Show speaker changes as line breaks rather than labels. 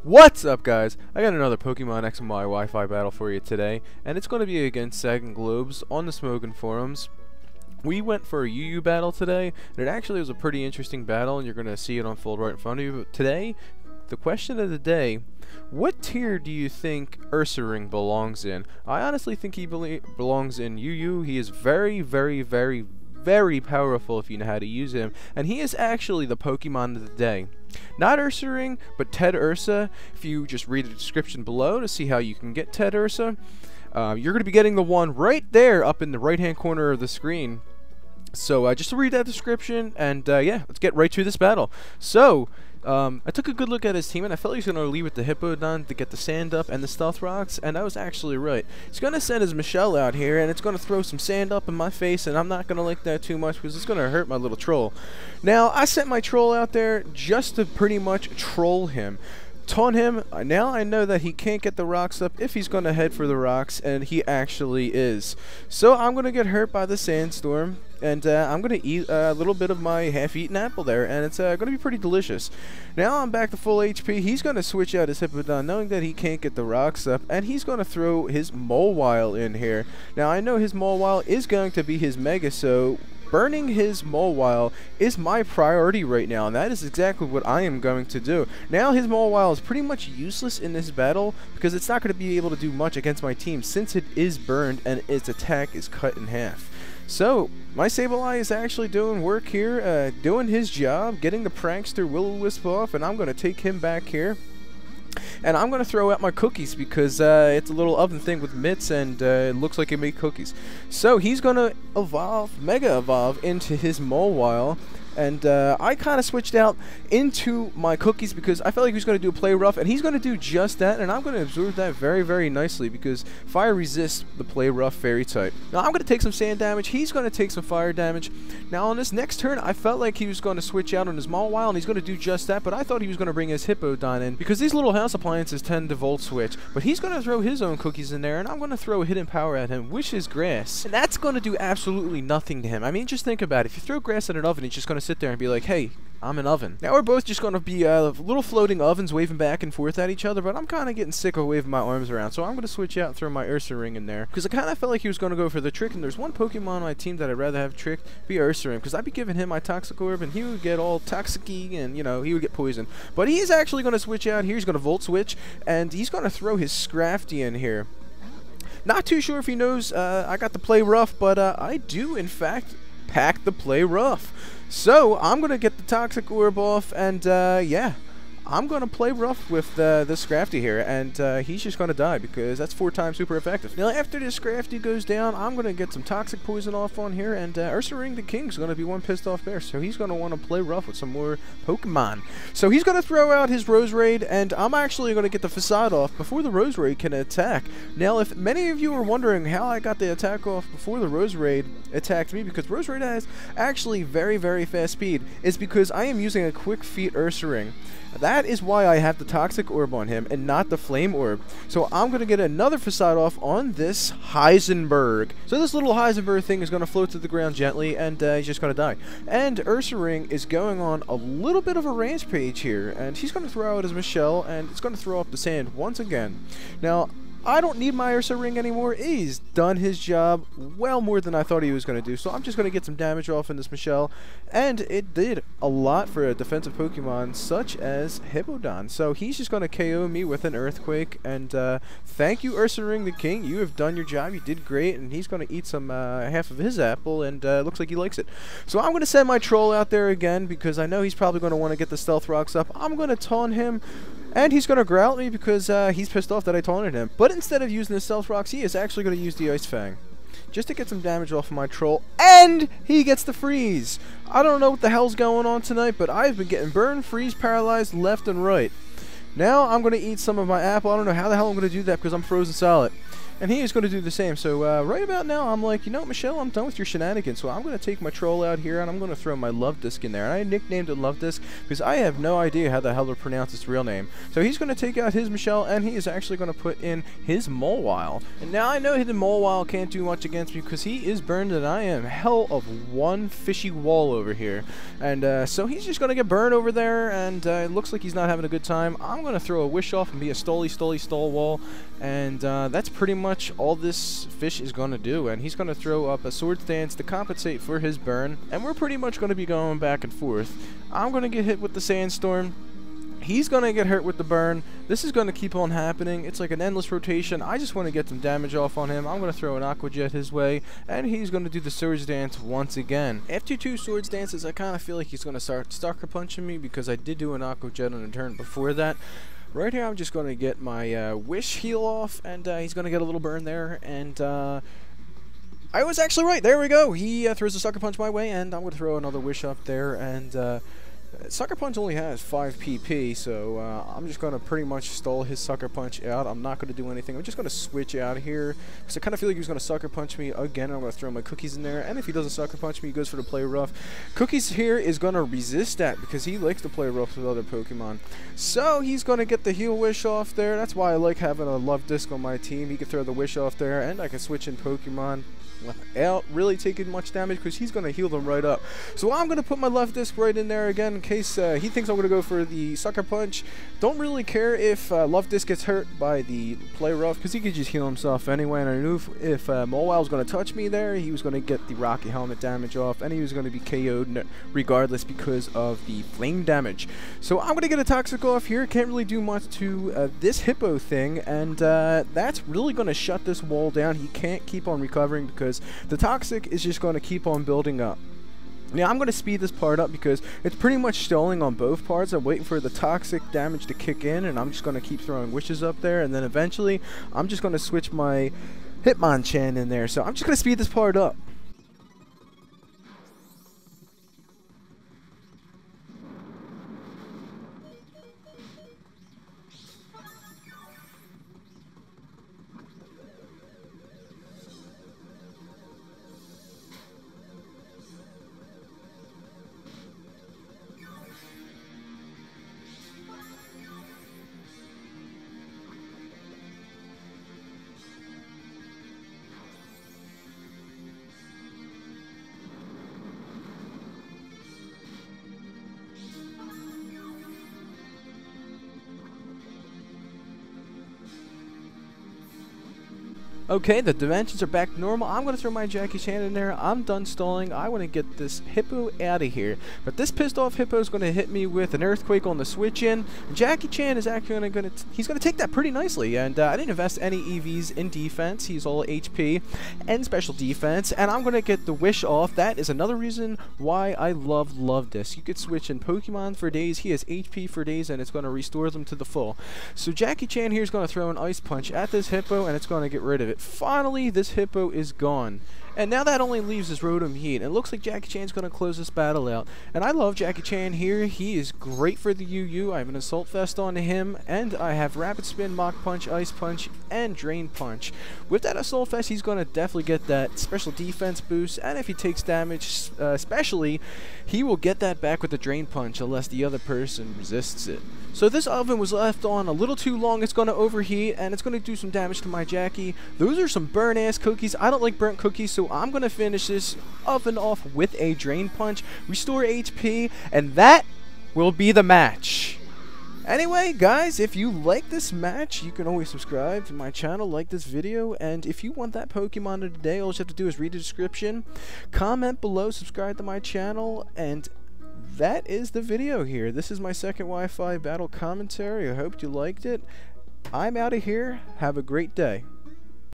What's up, guys? I got another Pokemon X and Y Wi-Fi battle for you today, and it's going to be against Sagginglobes on the Smokin' forums. We went for a UU battle today, and it actually was a pretty interesting battle, and you're going to see it unfold right in front of you. But today, the question of the day: what tier do you think Ursaring belongs in? I honestly think he belongs in UU. He is very, very, very, very powerful if you know how to use him, and he is actually the Pokemon of the day. Not Ursaring, but Teddiursa. If you just read the description below to see how you can get Teddiursa, you're going to be getting the one right there up in the right hand corner of the screen. So just read that description, and yeah, let's get right to this battle. So I took a good look at his team, and I felt he was going to lead with the Hippowdon to get the sand up and the stealth rocks, and I was actually right. He's going to send his Michelle out here, and it's going to throw some sand up in my face, and I'm not going to like that too much because it's going to hurt my little troll. Now, I sent my troll out there just to pretty much troll him. Taunt him. Now I know that he can't get the rocks up if he's going to head for the rocks, and he actually is. So I'm going to get hurt by the sandstorm, and I'm going to eat a little bit of my half-eaten apple there, and it's going to be pretty delicious. Now I'm back to full HP. He's going to switch out his Hippowdon, knowing that he can't get the rocks up, and he's going to throw his Mawile in here. Now I know his Mawile is going to be his Mega, so burning his Mawile is my priority right now, and that is exactly what I am going to do. Now his Mawile is pretty much useless in this battle because it's not going to be able to do much against my team since it is burned and its attack is cut in half. So my Sableye is actually doing work here, doing his job, getting the prankster Will-O-Wisp off, and I'm going to take him back here. And I'm going to throw out my cookies because it's a little oven thing with mitts, and it looks like it made cookies. So he's going to evolve, Mega Evolve, into his Mawile. And I kind of switched out into my cookies because I felt like he was going to do a play rough, and he's going to do just that, and I'm going to absorb that very, very nicely because fire resists the play rough fairy type. Now I'm going to take some sand damage, he's going to take some fire damage. Now on this next turn, I felt like he was going to switch out on his Mawile, and he's going to do just that, but I thought he was going to bring his Hippowdon in because these little house appliances tend to volt switch. But he's going to throw his own cookies in there, and I'm going to throw a hidden power at him, which is grass. And that's going to do absolutely nothing to him. I mean, just think about it. If you throw grass at an oven, he's just going to sit there and be like, hey, I'm an oven. Now we're both just going to be little floating ovens waving back and forth at each other, but I'm kind of getting sick of waving my arms around, so I'm going to switch out and throw my Ursaring in there because I kind of felt like he was going to go for the trick, and there's one Pokemon on my team that I'd rather have tricked, be Ursaring, because I'd be giving him my Toxic Orb and he would get all toxic-y and, you know, he would get poisoned. But he's actually going to switch out here. He's going to Volt Switch, and he's going to throw his Scrafty in here. Not too sure if he knows I got the play rough, but I do, in fact, pack the play rough. So I'm going to get the Toxic Orb off, and yeah, I'm going to play rough with this Scrafty here, and he's just going to die because that's 4 times super effective. Now after this Scrafty goes down, I'm going to get some Toxic Poison off on here, and Ursaring the King's going to be one pissed off bear, so he's going to want to play rough with some more Pokemon. So he's going to throw out his Roserade, and I'm actually going to get the Facade off before the Roserade can attack. Now if many of you are wondering how I got the attack off before the Roserade attacked me, because Roserade has actually very, very fast speed, is because I am using a Quick Feet Ursaring. That is why I have the Toxic Orb on him and not the Flame Orb. So I'm going to get another Facade off on this Heisenberg. So this little Heisenberg thing is going to float to the ground gently, and he's just going to die. And Ursaring is going on a little bit of a rampage here, and he's going to throw out his Michelle, and it's going to throw up the sand once again. Now, I don't need my Ursaring anymore. He's done his job well more than I thought he was going to do. So I'm just going to get some damage off in this Michelle. And it did a lot for a defensive Pokemon such as Hippowdon. So he's just going to KO me with an Earthquake. And thank you, Ursaring the King. You have done your job. You did great. And he's going to eat some half of his apple. And looks like he likes it. So I'm going to send my Troll out there again because I know he's probably going to want to get the Stealth Rocks up. I'm going to taunt him. And he's going to growl at me because he's pissed off that I taunted him. But instead of using the Stealth Rocks, he is actually going to use the Ice Fang. Just to get some damage off of my Troll. And he gets the Freeze. I don't know what the hell's going on tonight, but I've been getting burned, freeze, paralyzed left and right. Now I'm going to eat some of my apple. I don't know how the hell I'm going to do that because I'm frozen solid. and he is going to do the same. So right about now, I'm like, you know what, Michelle, I'm done with your shenanigans, so I'm going to take my troll out here, and I'm going to throw my Love Disc in there. And I nicknamed it Love Disc because I have no idea how the hell to pronounce its real name. So he's going to take out his Michelle, and he is actually going to put in his Mole. And now I know the Mole can't do much against me because he is burned, and I am hell of one fishy wall over here. And so he's just going to get burned over there, and it looks like he's not having a good time. I'm going to throw a wish off and be a stall wall, and that's pretty much all this fish is going to do. And he's going to throw up a sword stance to compensate for his burn, and we're pretty much going to be going back and forth. I'm going to get hit with the sandstorm. He's going to get hurt with the burn. This is going to keep on happening. It's like an endless rotation. I just want to get some damage off on him. I'm going to throw an Aqua Jet his way, and he's going to do the Swords Dance once again. After 2 Swords Dances, I kind of feel like he's going to start Sucker Punching me because I did do an Aqua Jet on a turn before that. Right here, I'm just going to get my Wish heal off, and he's going to get a little burn there, and I was actually right. There we go. He throws a Sucker Punch my way, and I'm going to throw another Wish up there, and Sucker Punch only has 5 PP, so I'm just going to pretty much stall his Sucker Punch out. I'm not going to do anything. I'm just going to switch out here because I kind of feel like he's going to Sucker Punch me again. I'm going to throw my Cookies in there, and if he doesn't Sucker Punch me, he goes for the play rough. Cookies here is going to resist that because he likes to play rough with other Pokemon. So he's going to get the Heal Wish off there. That's why I like having a Love Disc on my team. He can throw the Wish off there, and I can switch in Pokemon without really taking much damage because he's going to heal them right up. So I'm going to put my Love Disc right in there again in case he thinks I'm going to go for the Sucker Punch. Don't really care if Love Disc gets hurt by the play rough because he could just heal himself anyway, and I knew if Mole was going to touch me there, he was going to get the Rocky Helmet damage off, and he was going to be KO'd regardless because of the flame damage. So I'm going to get a Toxic off here. Can't really do much to this Hippo thing, and that's really going to shut this wall down. He can't keep on recovering because the Toxic is just going to keep on building up. Now I'm going to speed this part up because it's pretty much stalling on both parts. I'm waiting for the Toxic damage to kick in, and I'm just going to keep throwing Wishes up there, and then eventually I'm just going to switch my Hitmonchan in there. So I'm just going to speed this part up. Okay, the dimensions are back to normal. I'm going to throw my Jackie Chan in there. I'm done stalling. I want to get this Hippo out of here. But this pissed off Hippo is going to hit me with an Earthquake on the switch in. Jackie Chan is actually going to take that pretty nicely. And I didn't invest any EVs in defense. He's all HP and special defense. And I'm going to get the Wish off. That is another reason why I love this. You could switch in Pokemon for days. He has HP for days, and it's going to restore them to the full. So Jackie Chan here is going to throw an Ice Punch at this Hippo, and it's going to get rid of it. Finally, this Hippo is gone. And now that only leaves his Rotom Heat. And it looks like Jackie Chan's going to close this battle out. And I love Jackie Chan here. He is great for the UU. I have an Assault Vest on him. And I have Rapid Spin, Mach Punch, Ice Punch, and Drain Punch. With that Assault Vest, he's going to definitely get that special defense boost. And if he takes damage, especially, he will get that back with the Drain Punch unless the other person resists it. So this oven was left on a little too long. It's going to overheat, and it's going to do some damage to my Jackie. Those are some burn-ass cookies. I don't like burnt cookies, so I'm going to finish this oven off with a Drain Punch, restore HP, and that will be the match. Anyway, guys, if you like this match, you can always subscribe to my channel, like this video, and if you want that Pokemon of the day, all you have to do is read the description, comment below, subscribe to my channel, and that is the video here. This is my second Wi-Fi battle commentary. I hope you liked it. I'm out of here. Have a great day.